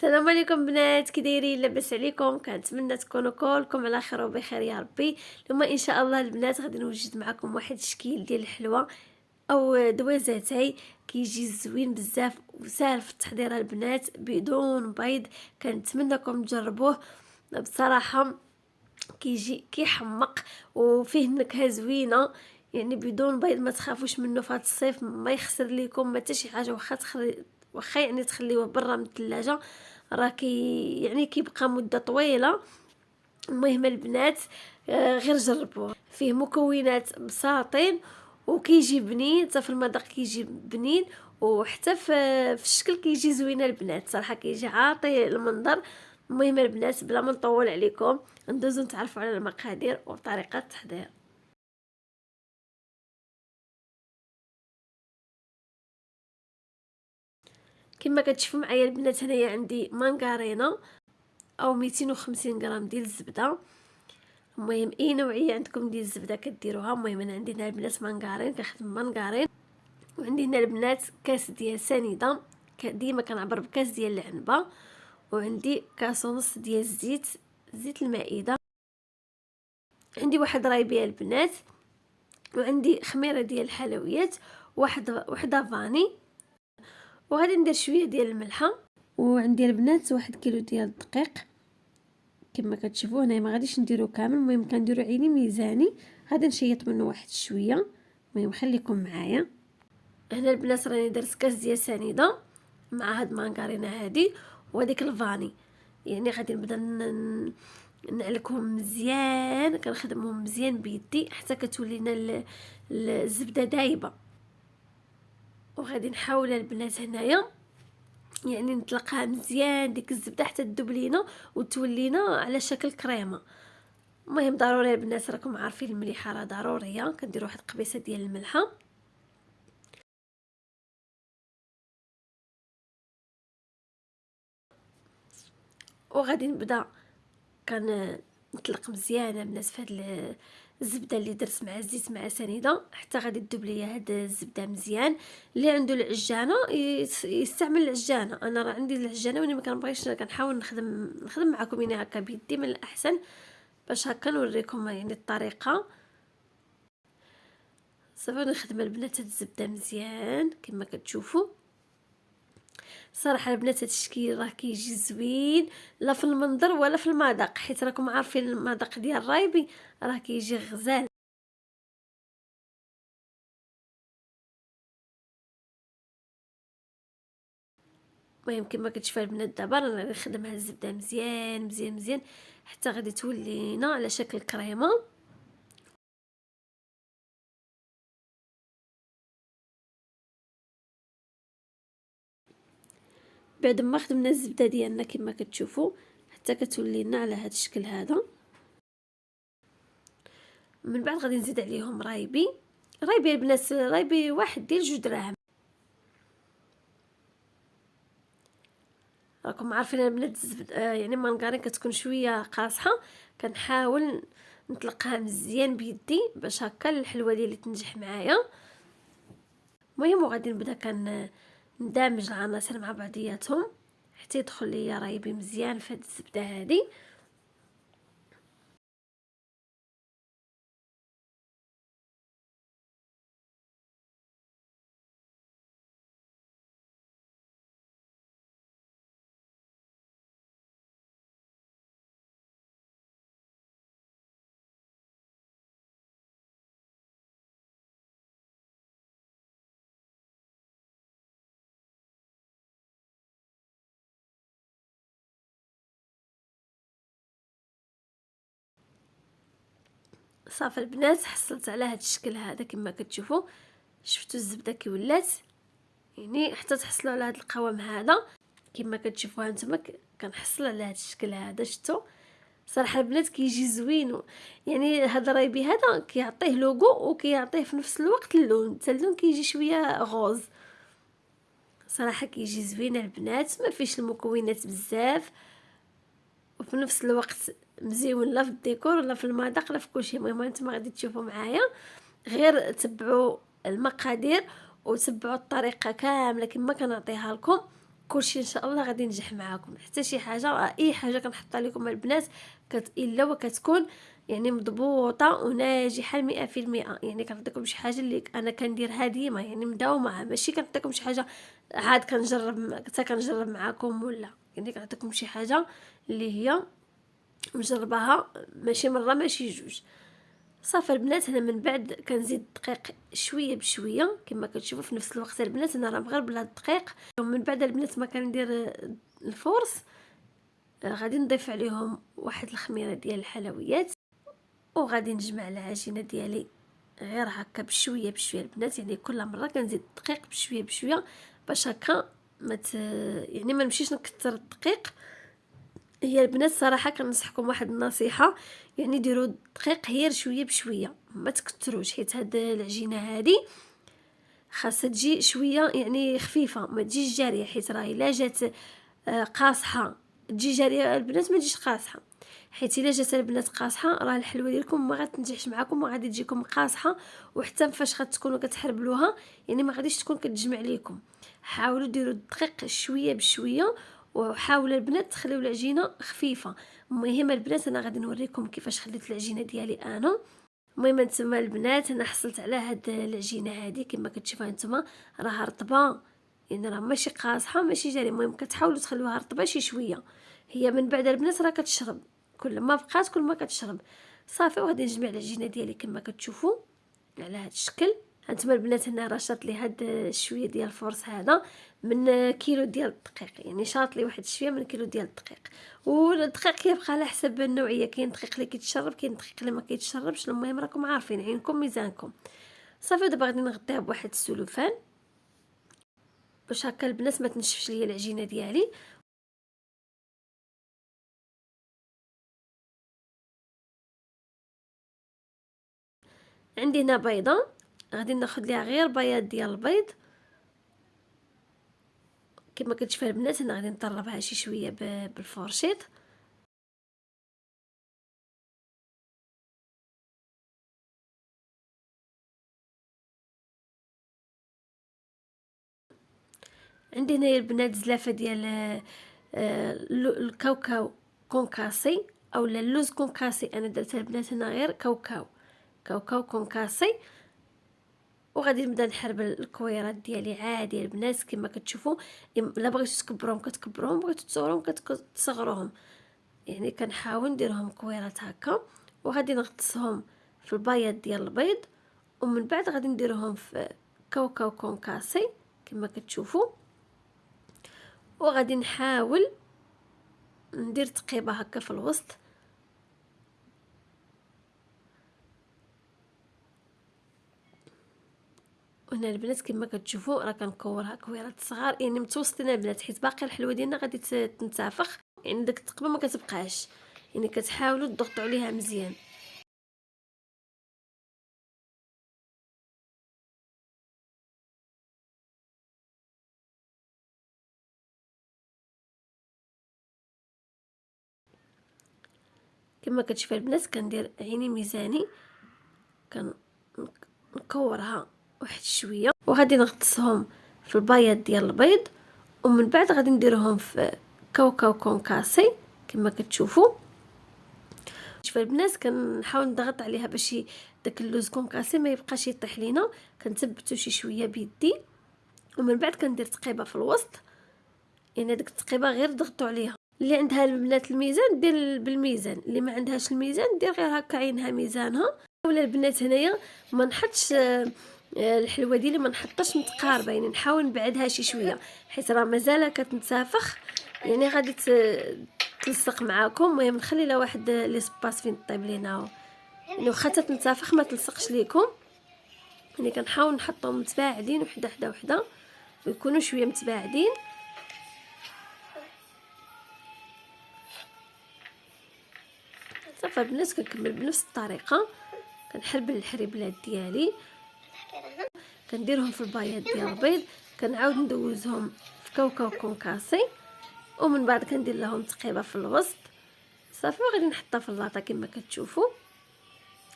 السلام عليكم بنات، كي دايرين؟ لاباس عليكم؟ كنتمنى تكونوا كلكم على خير وبخير يا ربي. اليوم ان شاء الله البنات غادي نوجد معكم واحد الشكل ديال الحلوه او دوازاتاي كيجي زوين بزاف وسهل في التحضير البنات بدون بيض. كنتمنىكم تجربوه بصراحه، كيجي كيحمق وفيه نكهه زوينه، يعني بدون بيض. ما تخافوش منه في هذا الصيف، ما يخسر لكم ما حتى شي حاجه. واخا يعني تخليوه برا من الثلاجه راه يعني كيبقى مده طويله. المهم البنات غير جربوه، فيه مكونات بساطين وكيجي بنين، حتى في المذاق كيجي بنين، وحتى في الشكل كيجي زوين البنات. صراحه كيجي عاطي المنظر. المهم البنات بلا ما نطول عليكم ندوزو نتعرفوا على المقادير وطريقه التحضير. كما كتشوفوا معايا البنات، هنايا عندي مانغارينا او 250 غرام ديال الزبده. المهم اي نوعيه عندكم ديال الزبده كديروها. المهم انا عندي هنا البنات مانغارين، كنخدم مانغارين. وعندي هنا البنات كاس ديال سنيده، ديما كنعبر بكاس ديال العنبه. وعندي كاس ونص ديال الزيت، زيت المائده. عندي واحد رايبيه البنات، وعندي خميره ديال الحلويات، وحده فاني. وغادي ندير شويه ديال الملحه. وعندي البنات 1 كيلو ديال الدقيق. كما كتشوفوا هنا ما غاديش نديرو كامل، المهم كنديرو عيني ميزاني، غادي نشيط منه واحد شويه. المهم خليكم معايا. هنا البنات راني درت كاس ديال سنيده مع هاد مانغارينا هادي وهذيك الفاني. يعني غادي نبدا نعلكهم مزيان، كنخدمهم مزيان بيدي حتى كتولي لنا الزبده دايبه. وغادي نحاول البنات هنايا يعني نطلقها مزيان ديك الزبده حتى تذوب لينا وتولينا على شكل كريمه. المهم ضروري البنات راكم عارفين المليحه راه ضروريه، كنديروا واحد القبيصه ديال الملحه. وغادي نبدا نطلق مزيان البنات في هاد الزبده اللي درت مع الزيت مع سنيده حتى غادي تذوب ليا هاد الزبده مزيان. اللي عنده العجانه يستعمل العجانه. انا راه عندي العجانه وانا ما كنبغيش، كنحاول نخدم معكم يعني هكا بيدي من الاحسن باش هكا نوريكم يعني الطريقه. صافي نخدم البنات هاد الزبده مزيان كما كتشوفوا. صراحه البنات هاد الشكل راه كيجي زوين لا في المنظر ولا في المذاق، حيت راكم عارفين المذاق ديال الرايبي راه كيجي غزال. المهم كما كتشوفوا البنات دابا رانا نخدم هاد الزبده مزيان مزيان مزيان حتى غادي تولينا على شكل كريمه. بعد ما خدمنا الزبده ديالنا كما كتشوفوا حتى كتولي لنا على هاد الشكل هذا. من بعد غادي نزيد عليهم رايبي البنات، رايبي واحد ديال 2 دراهم. راكم عارفين البنات يعني مانغارين كتكون شويه قاصحه، كنحاول نطلقها مزيان بيدي باش هكا الحلوه ديالي تنجح معايا. المهم وغادي نبدا ندمج العناصر مع بعضياتهم حتى يدخل ليا رايبي مزيان في هاد الزبده هذه. صافي البنات حصلت على هاد الشكل هذا كما كتشوفوا. شفتوا الزبده كي ولات يعني حتى تحصلوا على هاد القوام هذا كما كتشوفوا هانتوما. كنحصل على هاد الشكل هذا، شفتوا؟ صراحه البنات كيجي زوين. يعني هذا رايبي هذا كيعطيه لوغو وكيعطيه في نفس الوقت اللون، حتى اللون كيجي شويه غوز. صراحه كيجي زوين البنات، ما فيش المكونات بزاف وفي نفس الوقت مزيون لا في الديكور ولا في المذاق لا في كلشي. المهم انتم غادي تشوفوا معايا، غير تبعوا المقادير وتبعوا الطريقه كامله كما كنعطيها لكم. كلشي ان شاء الله غادي ينجح معاكم. حتى شي حاجه، اي حاجه كنحطها لكم البنات الا وكتكون يعني مضبوطه وناجحه 100%. يعني كنعطيكم شي حاجه اللي انا كنديرها ديما، يعني مداومه، ماشي كنعطيكم شي حاجه عاد كنجرب معاكم، ولا يعني كنعطيكم شي حاجه اللي هي مجرباها ماشي مره ماشي جوج. صافي البنات، هنا من بعد كنزيد الدقيق شويه بشويه كما كتشوفوا. في نفس الوقت البنات انا راه مغربله الدقيق. ومن بعد البنات ما كندير الفورس، غادي نضيف عليهم واحد الخميره ديال الحلويات، وغادي نجمع العجينه ديالي غير هكا بشويه بشويه البنات. يعني كل مره كنزيد الدقيق بشويه بشويه باش هكا يعني ما نمشيش نكثر الدقيق. هي البنات صراحه كنصحكم واحد النصيحه، يعني ديروا الدقيق غير شويه بشويه، ما تكثروش، حيت هاد العجينه هادي خاصها تجي شويه يعني خفيفه، ما تجيش جاريه، حيت راهي الا جات قاصحه تجي جاريه البنات، ما تجيش قاصحه. حيت الا جات البنات قاصحه راه الحلوه ديالكم ما غاتنجحش معكم، وغادي تجيكم قاصحه، وحتى فاش غتكونوا كتحربلوها يعني ما غاديش تكون كتجمع ليكم. حاولوا ديروا الدقيق شويه بشويه، وحاولوا البنات تخليو العجينه خفيفه. المهم البنات انا غادي نوريكم كيفاش خليت العجينه ديالي انا. المهم نتوما البنات انا حصلت على هاد العجينه هادي كما كتشوفوها نتوما، راها رطبه، يعني راه ماشي قاصحه ماشي جاريه. المهم كتحاولوا تخلوها رطبه شي شويه. هي من بعد البنات راه كتشرب، كل ما بقات كل ما كتشرب. صافي وغادي نجمع العجينه ديالي كما كتشوفوا على هاد الشكل. هانتوما البنات هنا راه شاط لي هاد شويه ديال الفورس هذا من كيلو ديال الدقيق، يعني شاط لي واحد شويه من كيلو ديال الدقيق. والدقيق كيبقى على حسب النوعيه، كاين دقيق اللي كيتشرب، كاين دقيق اللي ما كيتشربش. المهم راكم عارفين عينكم ميزانكم. صافي دابا غادي نغطيها بواحد السلوفان باش هكا البنات ما تنشفش ليا العجينه ديالي. عندي هنا بيضه، غادي ناخذ ليها غير بياض ديال البيض كما كتشوفوا البنات. انا غادي نطربها شي شويه بالفورشيط. عندي هنايا البنات زلافه ديال الكاوكاو كونكاسي اولا اللوز كونكاسي. انا درتها البنات هنا غير كاوكاو كونكاسي. وغادي نبدا نحرب الكويرات ديالي عادي البنات كما كتشوفوا. الا بغيتو تكبروهم كتكبروهم، بغيتو تصغروهم كتصغروهم. يعني كنحاول نديرهم كويرات هكا، وغادي نغطسهم في البياض ديال البيض، ومن بعد غادي نديرهم في كاوكاو كونكاسي كما كتشوفوا. وغادي نحاول ندير تقيبه هكا في الوسط. وهنا البنات كما كتشوفوا راه كنكورها كويرات صغار، يعني متوسطين البنات، حيت باقي الحلوه ديالنا غادي تنتفخ، يعني داك التقبه ما كتبقاش، يعني كتحاولوا تضغطوا عليها مزيان. كما كتشوفوا البنات كندير عيني ميزاني، كنكورها واحد شويه، وغادي نغطسهم في البياض ديال البيض، ومن بعد غادي نديرهم في كاوكاو كونكاسي كما كتشوفوا. شوف البنات كنحاول نضغط عليها باش داك اللوز كونكاسي ما يبقاش يطيح لينا. كنثبتو شي شويه بيدي، ومن بعد كندير تقيبه في الوسط. يعني ديك التقيبه غير ضغطوا عليها. اللي عندها البنات الميزان دير بالميزان، اللي ما عندهاش الميزان دير غير هكا عينها ميزانها. ولا البنات هنايا ما نحطش الحلوه ديالي ما نحطهاش متقاربه، يعني نحاول نبعدها شي شويه حيت راه مازال كتنتفخ، يعني غادي تلصق معاكم. المهم نخلي لها واحد لي سباس فين طيب لينا، يعني واخا تنتفخ ما تلصقش ليكم. يعني كنحاول نحطهم متباعدين وحده حدا وحده، ويكونوا شويه متباعدين. صافي البنات كنكمل بنفس الطريقه، كنحربل الحريبلات ديالي، كنديرهم في البياض ديال البيض، كنعاود ندوزهم في كاوكاو كونكاسي، ومن بعد كندير لهم تقيبه في الوسط. صافي وغادي نحطها في اللاطه كما كتشوفوا.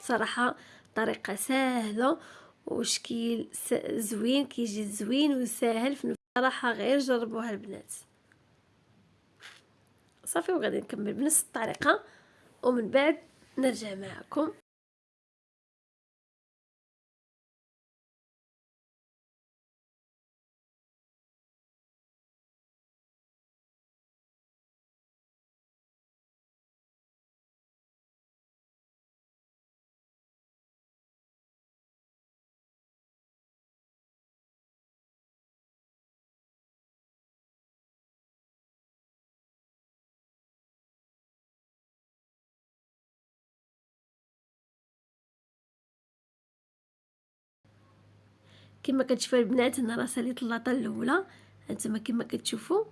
صراحه طريقه سهله وشكيل زوين، كيجي زوين وساهل في صراحه، غير جربوها البنات. صافي. وغادي نكمل بنفس الطريقه ومن بعد نرجع معكم. كما كتشوفوا البنات هنا راه ساليت اللاطه الاولى. هانتوما كما كتشوفوا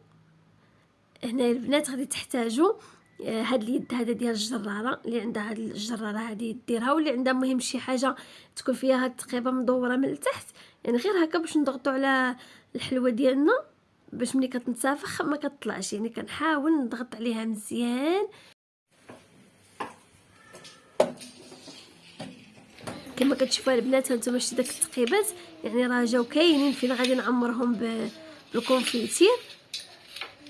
هنا البنات غادي تحتاجوا هاد اليد هذا ديال الجراره، اللي عندها هاد الجراره هذه ديرها، واللي عندها مهم شي حاجه تكون فيها هاد التقيبه مدوره من التحت، يعني غير هكا باش نضغطوا على الحلوه ديالنا باش ملي كتنتفخ ما كتطلعش. يعني كنحاول نضغط عليها مزيان كما كتشوفوا البنات. هانتوما شتي داك التقيبات يعني راه جاو كاينين فين غادي نعمرهم بالكونفيتير،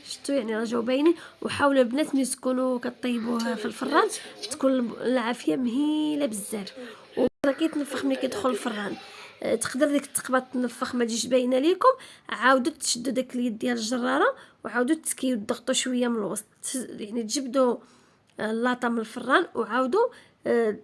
شفتوا يعني راه جاو باينين. وحاولوا البنات ملي تكونوا كطيبوها في الفران تكون العافيه مهيله بزاف، وراه كيتنفخ ملي كيدخل الفران. تقدر ديك التقبه تنفخ ما تجيش باينه ليكم، عاودوا تشدوا داك اليد ديال الجراره وعاودوا تسكيو تضغطوا شويه من الوسط، يعني تجبدوا اللاطه من الفران وعاودوا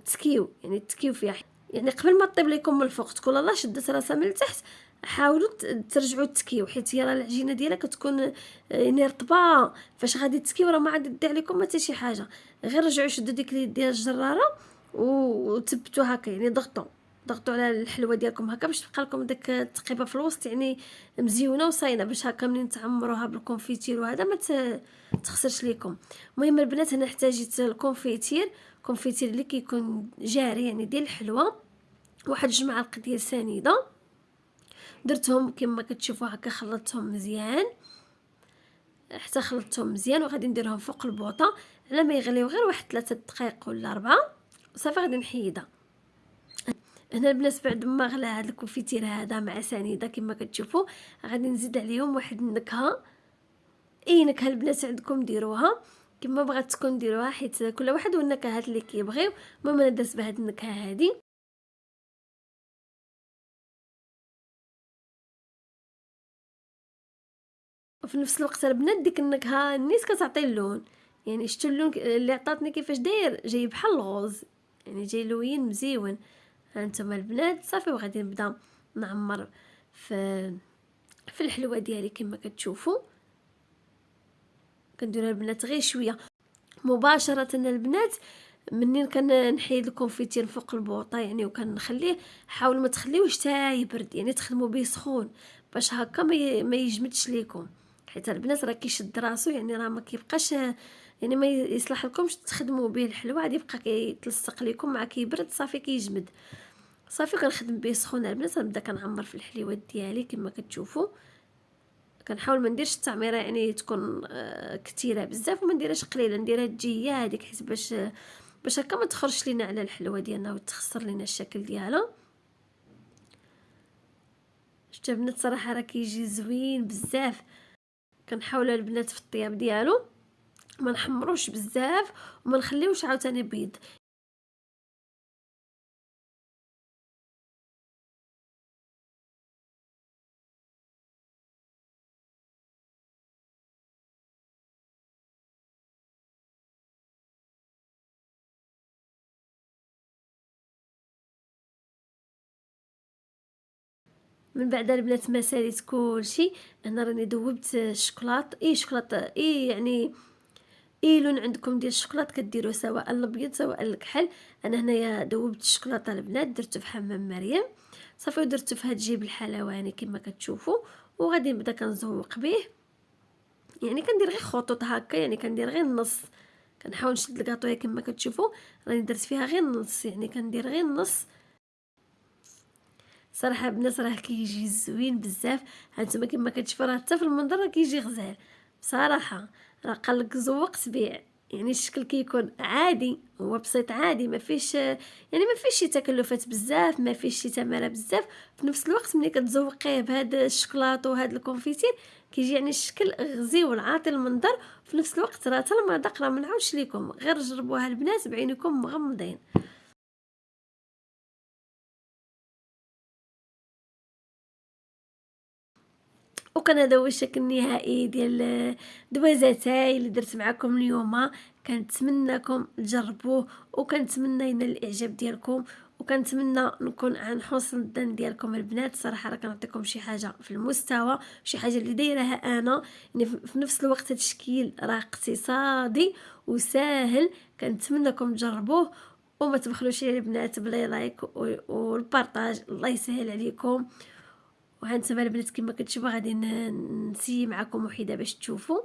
تسكيو، يعني تسكيو فيها. يعني قبل ما طيب لكم من الفوق تكون لا شدت راسها من التحت، حاولوا ترجعوا تسكيو، حيت هي راه العجينه ديالها كتكون يعني رطبه. فاش غادي تسكيو راه ما غادي دير عليكم حتى شي حاجه، غير رجعوا شدوا ديك اليد ديال الجراره وثبتوا هكا، يعني ضغطوا على الحلوه ديالكم هكا باش تبقى لكم داك التقيبه في الوسط يعني مزيونه وصاينه، باش هكا منين تعمروها بالكونفيتير وهذا ما تخسرش لكم. المهم البنات هنا احتاجيت الكونفيتير اللي كيكون جاري يعني ديال الحلوه، واحد 2 معالق ديال سنيده درتهم كما كتشوفوا هكا، خلطتهم مزيان حتى خلطتهم مزيان، وغادي نديرهم فوق البوطه على ما يغليو غير واحد 3 دقائق ولا 4 صافي غادي نحيدها. هنا البنات بعد ما غلى هذا الكونفيتير هذا مع سنيده كما كتشوفوا غادي نزيد عليهم واحد النكهه، اي نكهه البنات عندكم ديروها كما بغات تكون ديروها، حيت كل واحد والنكهات اللي كيبغيو. المهم انا درت بهاد النكهه هذه. وفي نفس الوقت البنات ديك النكهه النيس كتعطي اللون، يعني شتو اللون اللي عطاتني كيفاش داير، جاي بحال الغوز، يعني جاي لوين مزيون. هانتوما البنات صافي وغادي نبدا نعمر في الحلوه ديالي كما كتشوفوا. كنديرها البنات غير شويه مباشره البنات منين كنحيد الكونفيتير فوق البوطه يعني، وكنخليه حاولوا ما تخليوش حتى يبرد، يعني تخدموا به سخون باش هكا ما يجمدش ليكم، حيت البنات راه كيشد راسو، يعني راه ما كيبقاش، يعني ما يصلح لكمش تخدموا به الحلوه، غادي يبقى كيتلصق لكم مع كيبرد صافي كيجمد. صافي كنخدم به سخون البنات. نبدا كنعمر في الحليوات ديالي كما كتشوفوا، كنحاول ما نديرش التعميره يعني تكون كثيره بزاف وما نديرهاش قليله، نديرها تجيه هذيك حيت باش هكا ما تخرجش لينا على الحلوه ديالنا وتخسر لينا الشكل ديالها. شتو البنات صراحه راه كيجي زوين بزاف. كنحاول البنات في الطياب ديالو ما نحمروش بزاف وما نخليوش عاوتاني بيض. من بعد البنات ما ساليت كلشي، هنا راني ذوبت الشوكولاط، شوكولاط يعني لون عندكم ديال الشوكولاط كديروه سواء الابيض سواء الكحل. انا هنايا ذوبت الشوكولاطه البنات درته في حمام مريم صافي، ودرته في هاد الجيب الحلواني كما كتشوفوا، وغادي نبدا كنزوق به. يعني كندير غير خطوط هكا، يعني كندير غير النص، كنحاول نشد الكاطويه كما كتشوفوا راني درت فيها غير النص، يعني كندير غير النص. صراحه البنات راه كيجي زوين بزاف. هانتوما كما كتشوفوا راه حتى في المنظر راه كيجي غزال بصراحه، راه قالك زوقت بيع، يعني الشكل كيكون عادي، هو بسيط عادي، ما فيش يعني ما فيش شي تكلفات بزاف، ما فيش شي تماره بزاف. في نفس الوقت ملي كتزوقيه بهاد الشكلاط وهاد الكونفيتير كيجي يعني الشكل غزيون عاطي المنظر. في نفس الوقت راه حتى المذاق راه ما نعاودش ليكم، غير جربوها البنات بعينكم مغمضين. وكان هذا هو الشكل النهائي ديال دوازاتاي اللي درت معكم اليوم. كنتمنىكم تجربوه، وكنتمنى ينال الاعجاب ديالكم، وكنتمنى نكون عن حسن الظن ديالكم البنات. صراحه راه كنعطيكم شي حاجه في المستوى، شي حاجه اللي دايرها انا، يعني في نفس الوقت هذا التشكيل راه اقتصادي وسهل. كنتمنىكم تجربوه، وما تبخلوش على البنات بلي لايك والبارطاج. الله يسهل عليكم. وهانتوما البنات كما كتشوفوا غادي نسيي معكم وحده باش تشوفوا.